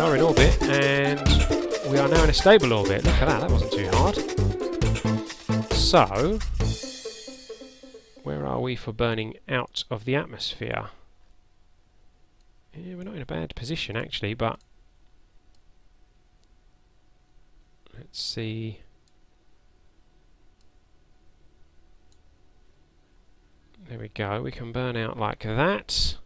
are in orbit, and we are now in a stable orbit. Look at that, that wasn't too hard. So, where are we for burning out of the atmosphere? Yeah, we're not in a bad position actually, but let's see. There we go, we can burn out like that.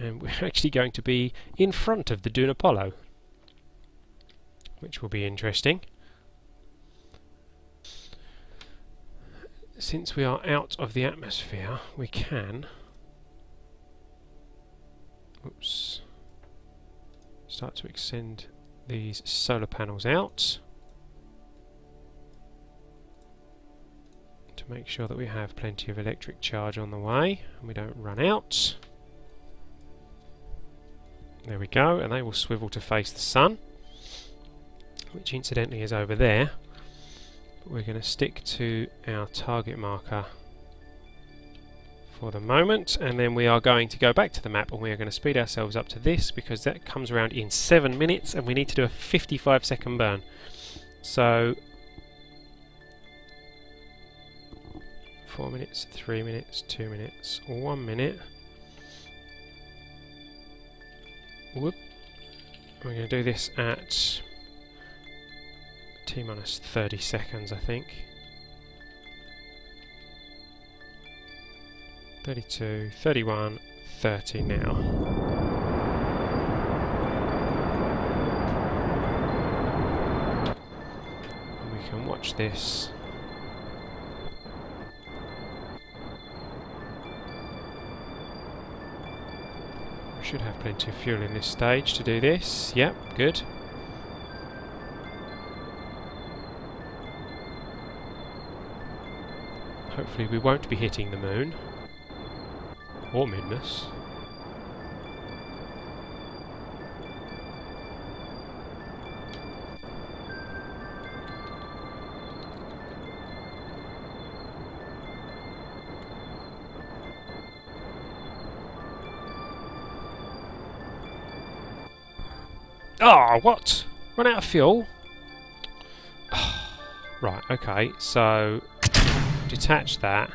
And we're actually going to be in front of the Duna Apollo, which will be interesting. Since we are out of the atmosphere, we can start to extend these solar panels out to make sure that we have plenty of electric charge on the way and we don't run out. There we go, and they will swivel to face the sun, which incidentally is over there. But we're going to stick to our target marker for the moment, and then we are going to go back to the map and we are going to speed ourselves up to this because that comes around in 7 minutes and we need to do a 55-second burn. So 4 minutes, 3 minutes, 2 minutes, 1 minute. Whoop. We're going to do this at T-minus 30 seconds, I think. 32, 31, 30 now. And we can watch this. We should have plenty of fuel in this stage to do this. Yep, good. Hopefully we won't be hitting the moon. Or Midness. Ah, what? Run out of fuel? Right, okay, so detach that.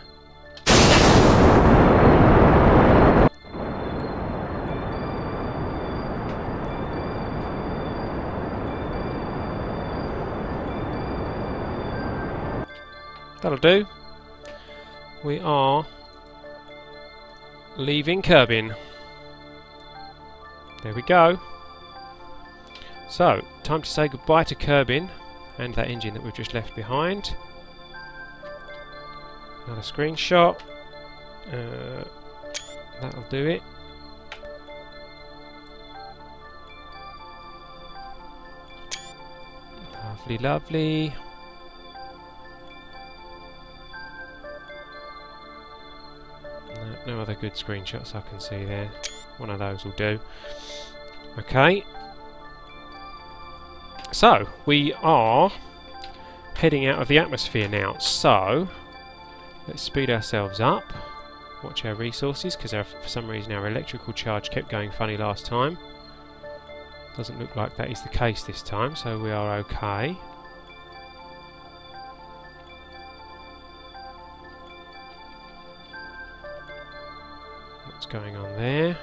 That'll do. We are leaving Kerbin. There we go. So, time to say goodbye to Kerbin and that engine that we've just left behind. Another screenshot. That'll do it. Lovely, lovely. No other good screenshots I can see there. One of those will do. Okay. So, we are heading out of the atmosphere now. So, let's speed ourselves up. Watch our resources, because for some reason our electrical charge kept going funny last time. Doesn't look like that is the case this time, so we are okay. What's going on there?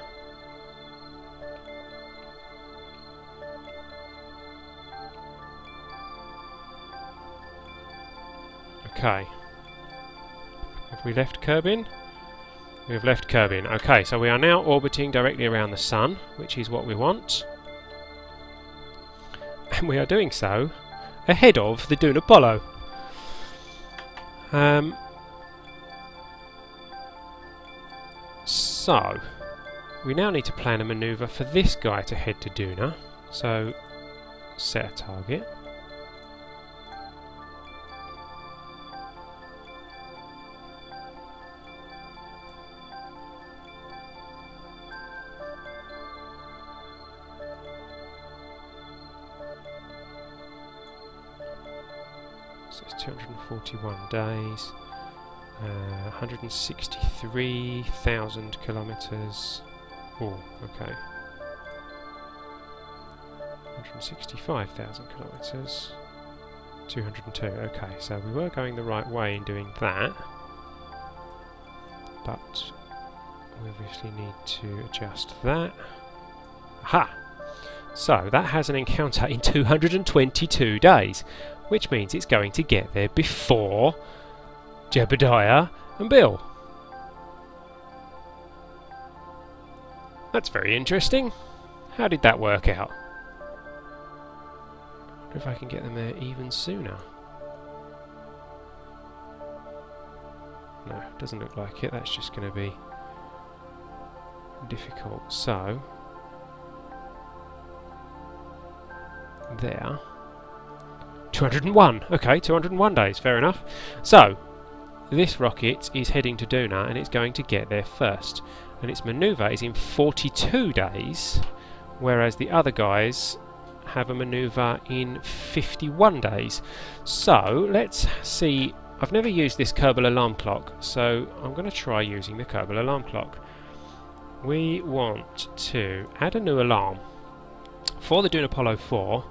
Okay. Have we left Kerbin? We have left Kerbin. Okay, so we are now orbiting directly around the Sun, which is what we want. And we are doing so ahead of the Duna Apollo. So, we now need to plan a manoeuvre for this guy to head to Duna. So, set a target. So it's 241 days. 163,000 kilometres. Oh, okay. 265,000 kilometres. 202, okay, so we were going the right way in doing that, but we obviously need to adjust that. Aha! So that has an encounter in 222 days, which means it's going to get there before Jebediah and Bill. That's very interesting. How did that work out? I wonder if I can get them there even sooner. No, doesn't look like it. That's just going to be difficult. So, there. 201. Okay, 201 days. Fair enough. So, this rocket is heading to Duna and it's going to get there first. And its manoeuvre is in 42 days, whereas the other guys have a manoeuvre in 51 days. So, let's see. I've never used this Kerbal alarm clock, so I'm going to try using the Kerbal alarm clock. We want to add a new alarm for the Duna Apollo 4,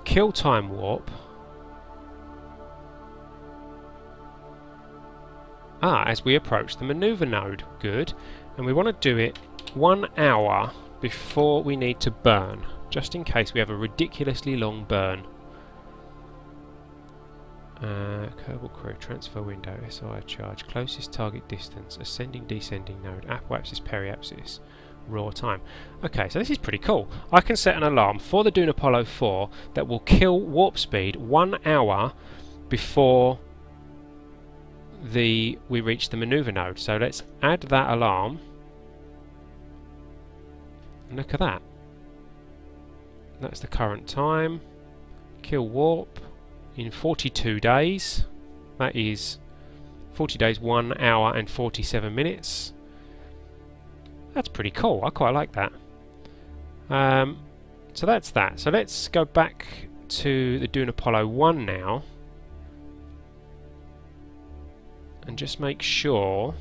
kill time warp. As we approach the manoeuvre node. Good. And we want to do it 1 hour before we need to burn, just in case we have a ridiculously long burn. Kerbal crew, transfer window, SI charge, closest target distance, ascending descending node, apoapsis periapsis, raw time. Okay, so this is pretty cool. I can set an alarm for the Duna Apollo 4 that will kill warp speed 1 hour before we reach the manoeuvre node. So let's add that alarm. And look at that. That's the current time. Kill warp in 42 days. That is 40 days, 1 hour and 47 minutes. That's pretty cool. I quite like that. So that's that. So let's go back to the Duna Apollo 1 now and just make sure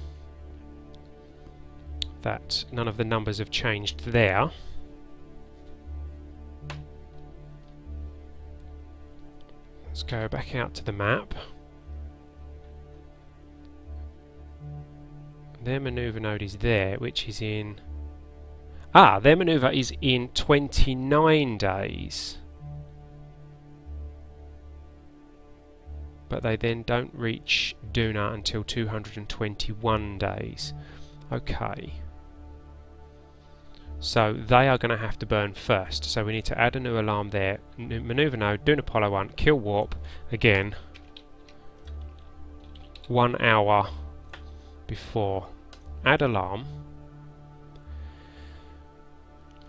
that none of the numbers have changed there. Let's go back out to the map. Their manoeuvre node is there, which is in... their manoeuvre is in 29 days. But they then don't reach Duna until 221 days. Okay. So they are going to have to burn first. So we need to add a new alarm there. Manoeuvre node, Duna Apollo 1, kill warp. Again. 1 hour before. Add alarm.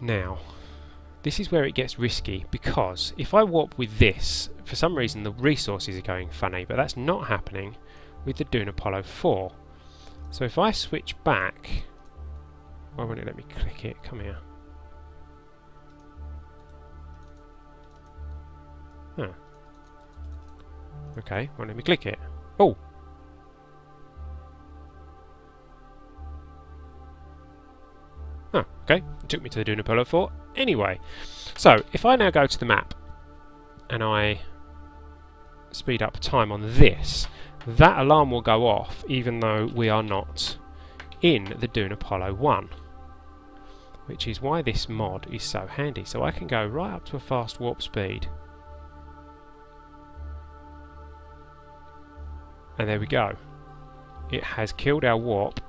Now, this is where it gets risky, because if I warp with this, for some reason the resources are going funny, but that's not happening with the Duna Apollo 4. So if I switch back, why won't it let me click it? Come here. Huh. Okay, won't let me click it. Oh! Oh, okay, it took me to the Duna Apollo 4. Anyway, so if I now go to the map and I speed up time on this, that alarm will go off even though we are not in the Duna Apollo 1, which is why this mod is so handy. So I can go right up to a fast warp speed, and there we go. It has killed our warp.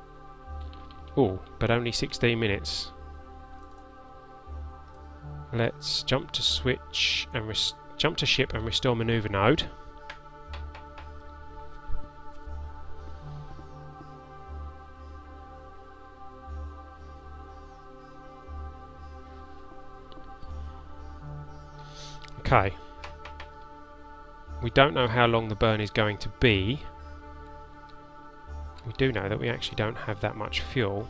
Oh, but only 16 minutes. Let's jump to switch and jump to ship and restore manoeuvre node. Okay. We don't know how long the burn is going to be. We do know that we actually don't have that much fuel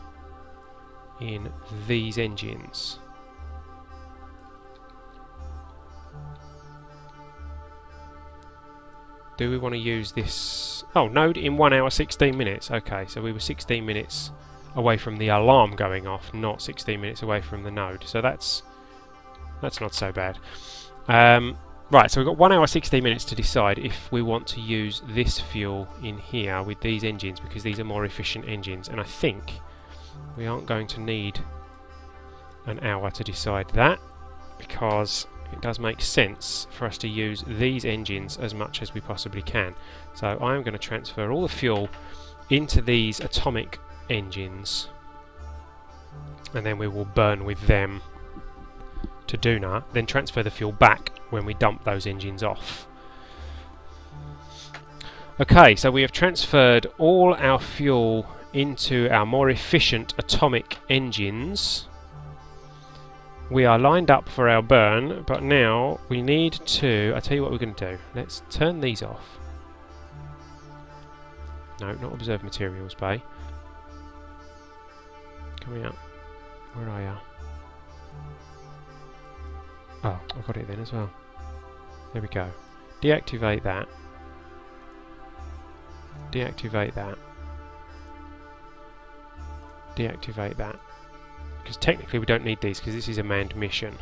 in these engines. Do we want to use this? Oh, node in 1 hour 16 minutes. Okay, so we were 16 minutes away from the alarm going off, not 16 minutes away from the node. So that's That's not so bad. Right, so we've got 1 hour 16 minutes to decide if we want to use this fuel in here with these engines, because these are more efficient engines, and I think we aren't going to need an hour to decide that, because it does make sense for us to use these engines as much as we possibly can. So I'm going to transfer all the fuel into these atomic engines, and then we will burn with them to Duna, then transfer the fuel back when we dump those engines off. Okay, so we have transferred all our fuel into our more efficient atomic engines. We are lined up for our burn, but now we need to... I'll tell you what we're going to do. Let's turn these off. No, not observe materials bay. Coming out. Where are you? Oh, I got it then as well. There we go. Deactivate that. Deactivate that. Deactivate that. Because technically we don't need these, because this is a manned mission.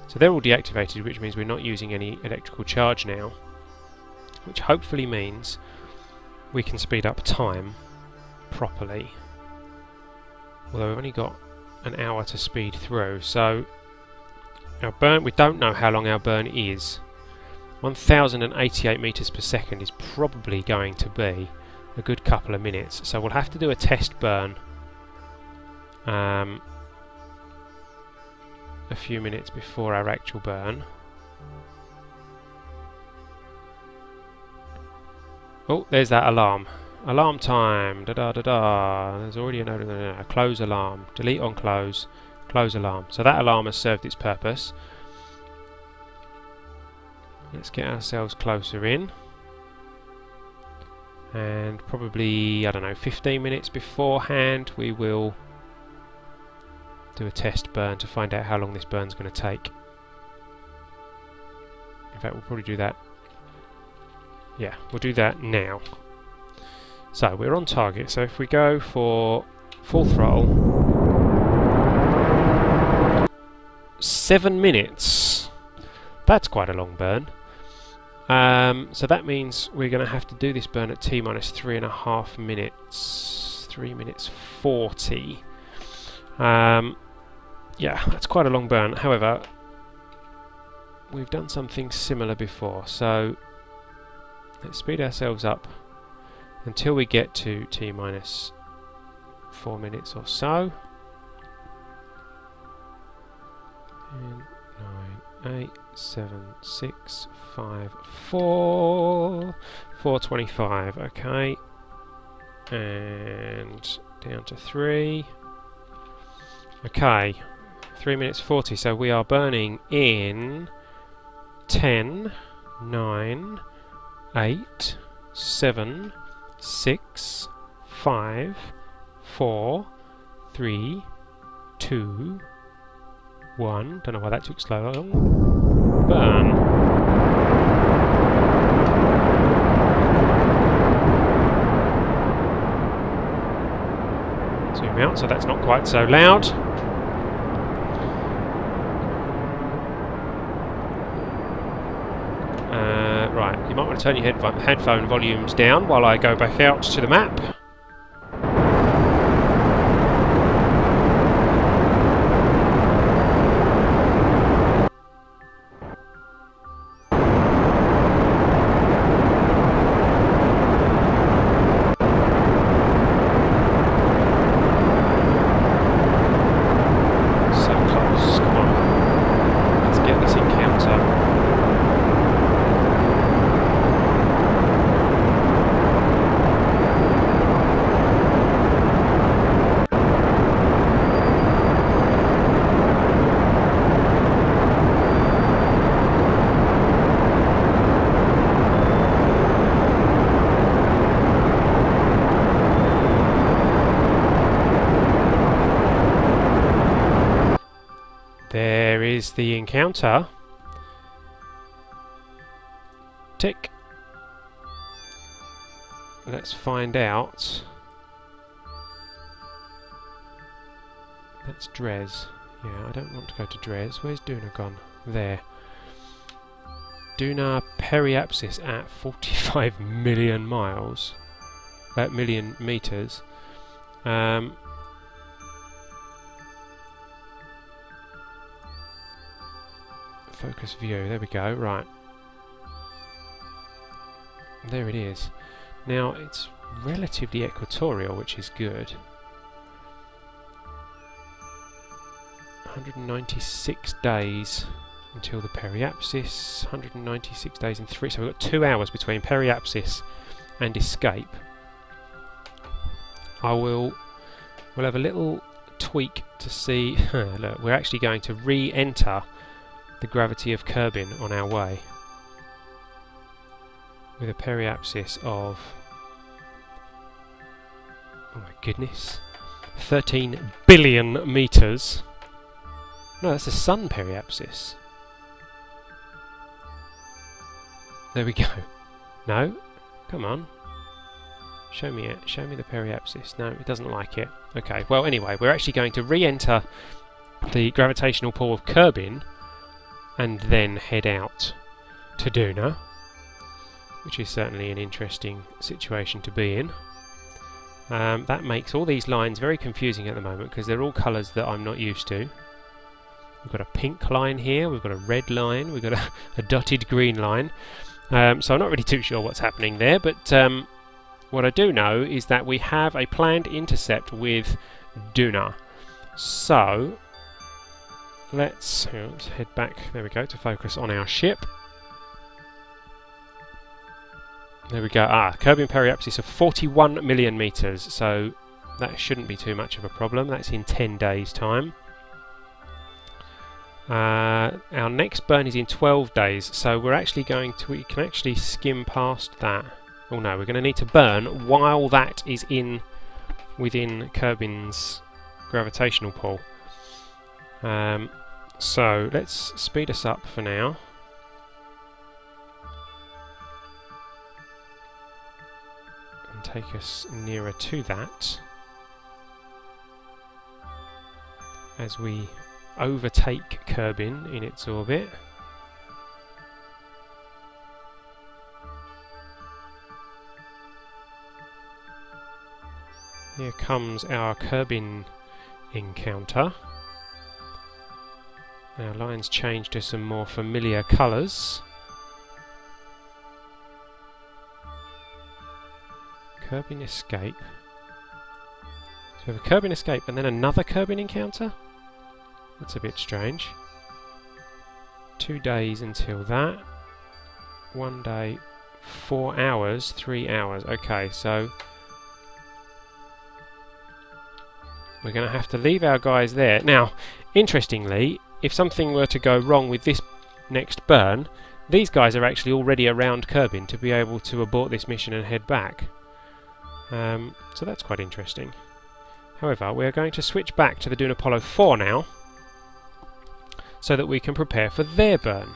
So they're all deactivated, which means we're not using any electrical charge now, which hopefully means we can speed up time properly. Although we've only got an hour to speed through, so our burn, we don't know how long our burn is. 1088 meters per second is probably going to be a good couple of minutes, so we'll have to do a test burn a few minutes before our actual burn. Oh, there's that alarm. Alarm time. Da da da da. There's already a close alarm. Delete on close. Close alarm. So that alarm has served its purpose. Let's get ourselves closer in. And probably, I don't know, 15 minutes beforehand we will do a test burn to find out how long this burn's going to take. In fact, we'll probably do that. Yeah, we'll do that now. So we're on target. So if we go for full throttle, 7 minutes. That's quite a long burn. So that means we're going to have to do this burn at T minus 3.5 minutes. 3 minutes 40. Yeah, that's quite a long burn. However, we've done something similar before, so let's speed ourselves up until we get to T minus 4 minutes or so. 10, 9, 8, 7, 6, 5, 4, 4:25. Okay, and down to 3. Okay, 3 minutes 40. So we are burning in 10, 9, 8, 7, 6, 5, 4, 3, 2, 1. Don't know why that took so long. Burn. Zoom out so that's not quite so loud. Right, you might want to turn your headphone volumes down while I go back out to the map. There is the encounter. Tick. Let's find out. That's Dres. Yeah, I don't want to go to Dres. Where's Duna gone? There. Duna periapsis at 45 million miles. Million meters. Focus view. There we go. Right. There it is. Now it's relatively equatorial, which is good. 196 days until the periapsis. 196 days and 3. So we've got 2 hours between periapsis and escape. We'll have a little tweak to see. Look, we're actually going to re-enter the gravity of Kerbin on our way with a periapsis of, oh my goodness, 13 billion meters. No, that's a sun periapsis. There we go. No, come on. Show me it. Show me the periapsis. No, it doesn't like it. Okay, well anyway, we're actually going to re-enter the gravitational pull of Kerbin and then head out to Duna, which is certainly an interesting situation to be in. That makes all these lines very confusing at the moment because they're all colours that I'm not used to. We've got a pink line here, we've got a red line, we've got a dotted green line. So I'm not really too sure what's happening there, but what I do know is that we have a planned intercept with Duna. So let's head back, there we go, to focus on our ship. There we go. Kerbin periapsis of 41 million meters, so that shouldn't be too much of a problem. That's in 10 days' time. Our next burn is in 12 days, so we're actually going to, we can actually skim past that. Oh no, we're going to need to burn while that is within Kerbin's gravitational pull. So let's speed us up for now. And take us nearer to that as we overtake Kerbin in its orbit. Here comes our Kerbin encounter. Our lines change to some more familiar colours. Kerbin escape. So we have a Kerbin escape and then another Kerbin encounter? That's a bit strange. 2 days until that. 1 day, 4 hours, 3 hours. Okay, so we're going to have to leave our guys there. Now, interestingly, if something were to go wrong with this next burn, these guys are actually already around Kerbin to be able to abort this mission and head back. So that's quite interesting. However, we're going to switch back to the Duna Apollo 4 now, so that we can prepare for their burn.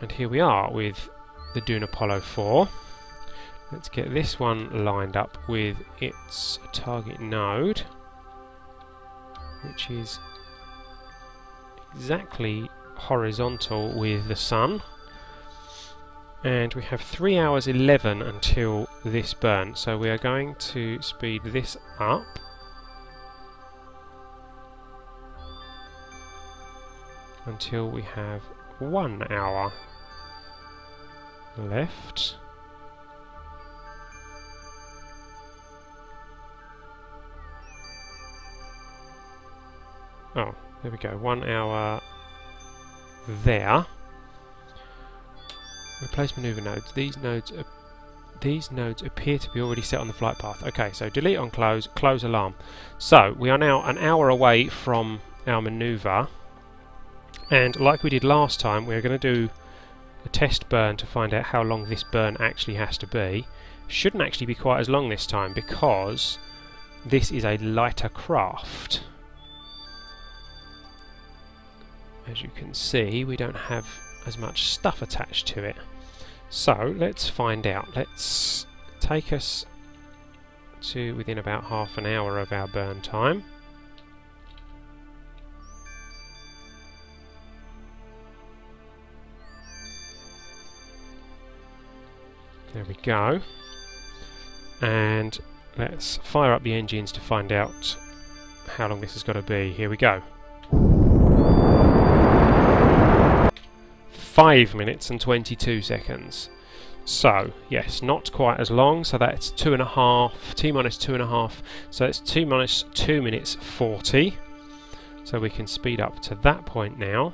And here we are with the Duna Apollo 4. Let's get this one lined up with its target node, which is exactly horizontal with the Sun. And we have 3 hours 11 until this burn, so we are going to speed this up. Until we have 1 hour left. Oh, there we go, 1 hour there. Replace maneuver nodes. These nodes appear to be already set on the flight path. Okay, so delete on close, close alarm. So we are now an hour away from our maneuver, and like we did last time, we're going to do a test burn to find out how long this burn actually has to be. Shouldn't actually be quite as long this time because this is a lighter craft. As you can see, we don't have as much stuff attached to it. So let's find out. Let's take us to within about half an hour of our burn time. There we go. And let's fire up the engines to find out how long this has got to be. Here we go. 5 minutes and 22 seconds. So, yes, not quite as long, so that's 2.5, T minus 2.5, so it's T minus 2 minutes 40. So we can speed up to that point now.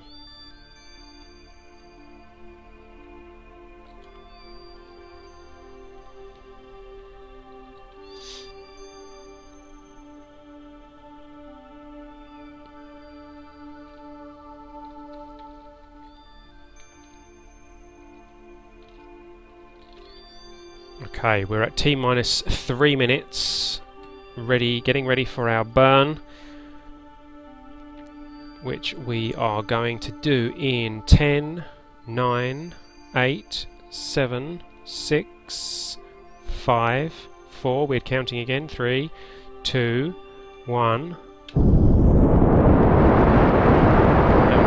Okay, we're at T minus 3 minutes, getting ready for our burn, which we are going to do in 10, 9, 8, 7, 6, 5, 4, we're counting again, 3, 2, 1, and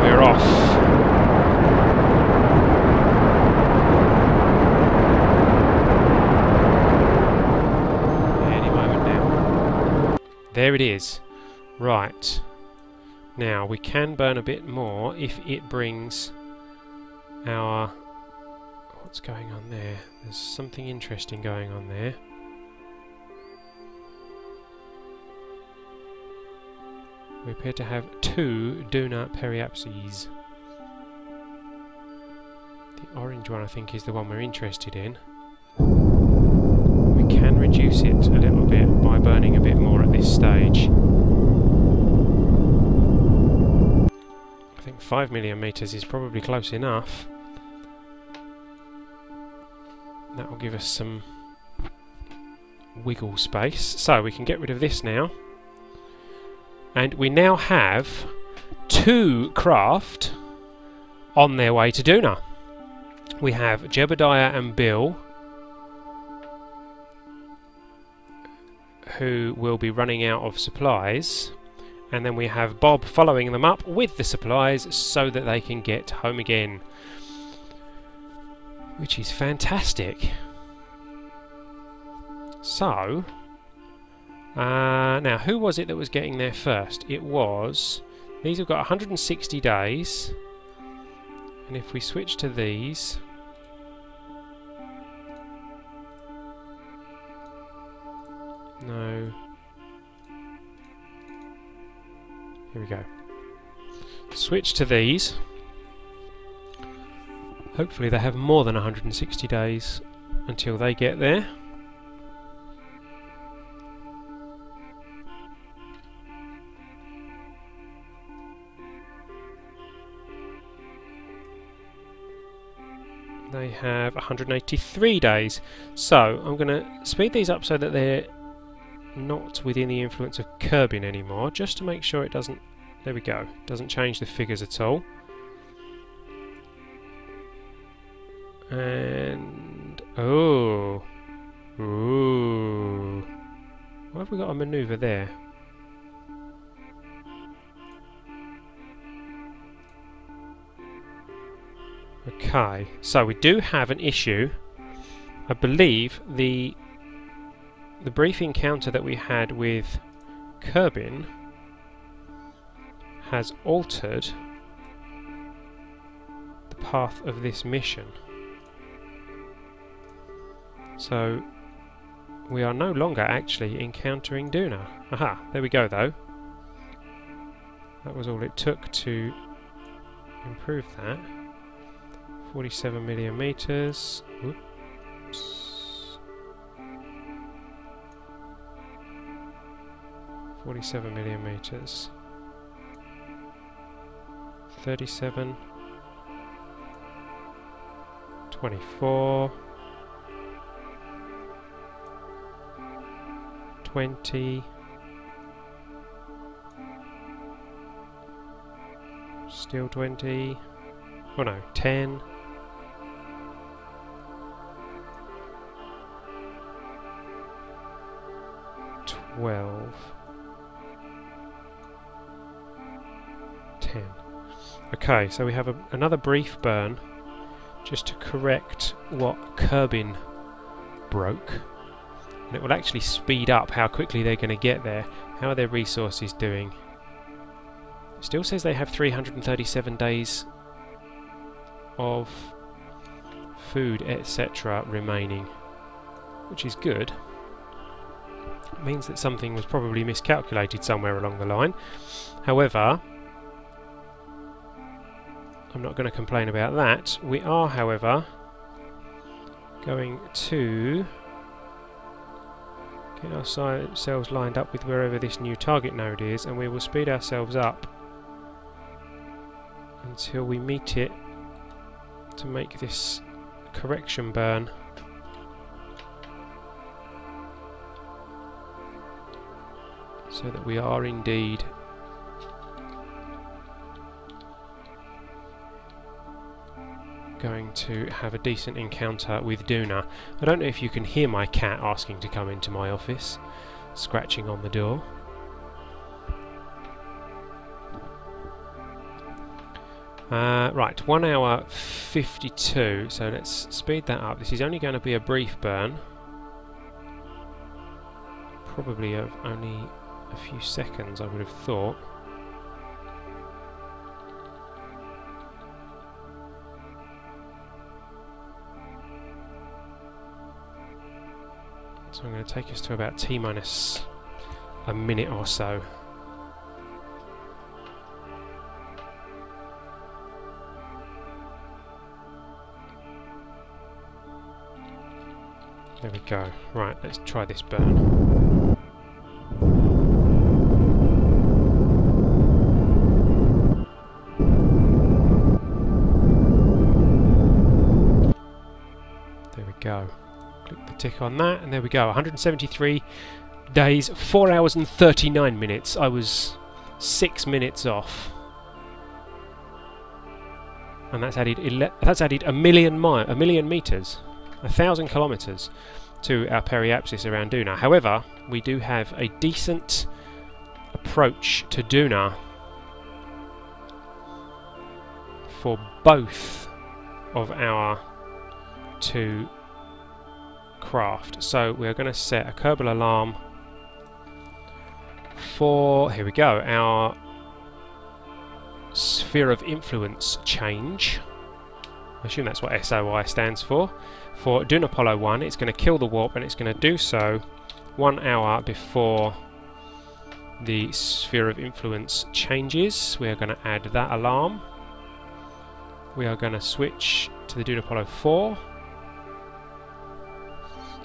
we're off. There it is. Right. Now, we can burn a bit more if it brings our... What's going on there? There's something interesting going on there. We appear to have 2 Duna periapses. The orange one, I think, is the one we're interested in. We can reduce it a little bit by burning a bit more at this stage. I think 5 million meters is probably close enough. That will give us some wiggle space. So we can get rid of this now. And we now have 2 craft on their way to Duna. We have Jebediah and Bill, who will be running out of supplies, and then we have Bob following them up with the supplies so that they can get home again, which is fantastic. So now, who was it that was getting there first? It was... These have got 160 days, and if we switch to these... No. Here we go. Switch to these. Hopefully they have more than 160 days until they get there. They have 183 days. So I'm going to speed these up so that they're not within the influence of Kerbin anymore, just to make sure it doesn't... There we go. Doesn't change the figures at all. And... Oh! Ooh! Why have we got a manoeuvre there? Okay, so we do have an issue. I believe the brief encounter that we had with Kerbin has altered the path of this mission. So we are no longer actually encountering Duna. Aha, there we go though. That was all it took to improve that. 47 million meters. Oops. 47 million meters. 37. 24. 20. Still 20. Oh no, 10. 12, 10. Okay, so we have another brief burn just to correct what Kerbin broke. And it will actually speed up how quickly they're going to get there. How are their resources doing? It still says they have 337 days of food, etc. remaining, which is good. It means that something was probably miscalculated somewhere along the line. However, I'm not going to complain about that. We are, however, going to get ourselves lined up with wherever this new target node is, and we will speed ourselves up until we meet it to make this correction burn. So that we are indeed going to have a decent encounter with Duna. I don't know if you can hear my cat asking to come into my office, scratching on the door. Right, 1 hour 52, so let's speed that up. This is only going to be a brief burn, probably of only a few seconds, I would have thought. So I'm going to take us to about T-minus a minute or so. There we go. Right, let's try this burn. There we go. Click the tick on that, and there we go. 173 days, 4 hours and 39 minutes. I was 6 minutes off. And that's added a million meters. 1,000 kilometres to our periapsis around Duna. However, we do have a decent approach to Duna for both of our two craft. So we're going to set a Kerbal alarm for, here we go, our sphere of influence change. I assume that's what SOI stands for. For Duna Apollo 1, it's going to kill the warp, and it's going to do so 1 hour before the sphere of influence changes. We are going to add that alarm. We are going to switch to the Duna Apollo 4,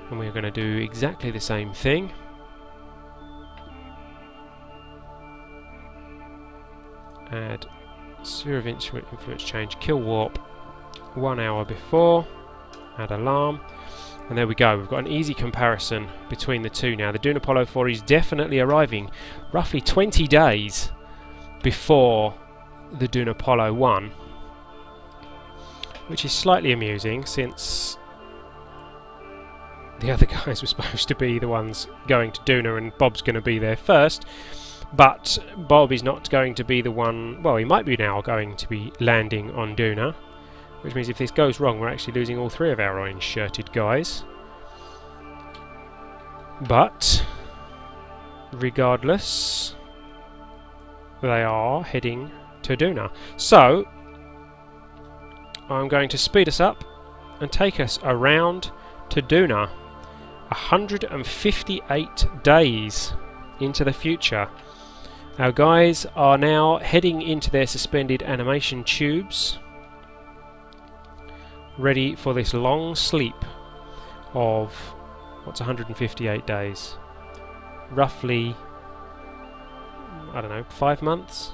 and we are going to do exactly the same thing. Add sphere of influence change, kill warp 1 hour before, add alarm, and there we go. We've got an easy comparison between the two now. The Duna Apollo 4 is definitely arriving roughly 20 days before the Duna Apollo 1, which is slightly amusing since the other guys were supposed to be the ones going to Duna and Bob's going to be there first. But Bob is not going to be the one, well, he might be now going to be landing on Duna, which means if this goes wrong, we're actually losing all three of our orange-shirted guys. But regardless, they are heading to Duna. So I'm going to speed us up and take us around to Duna. 158 days into the future. Our guys are now heading into their suspended animation tubes, ready for this long sleep of, what's 158 days? Roughly, I don't know, 5 months?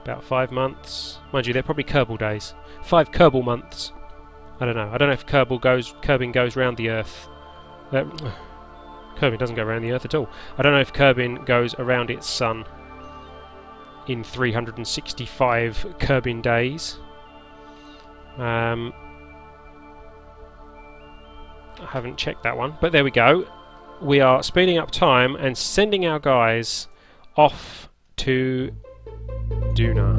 About 5 months. Mind you, they're probably Kerbal days. 5 Kerbal months. I don't know. I don't know if Kerbin goes round the Earth. Kerbin doesn't go around the Earth at all. I don't know if Kerbin goes around its sun in 365 Kerbin days. I haven't checked that one, but there we go. we are speeding up time and sending our guys off to Duna.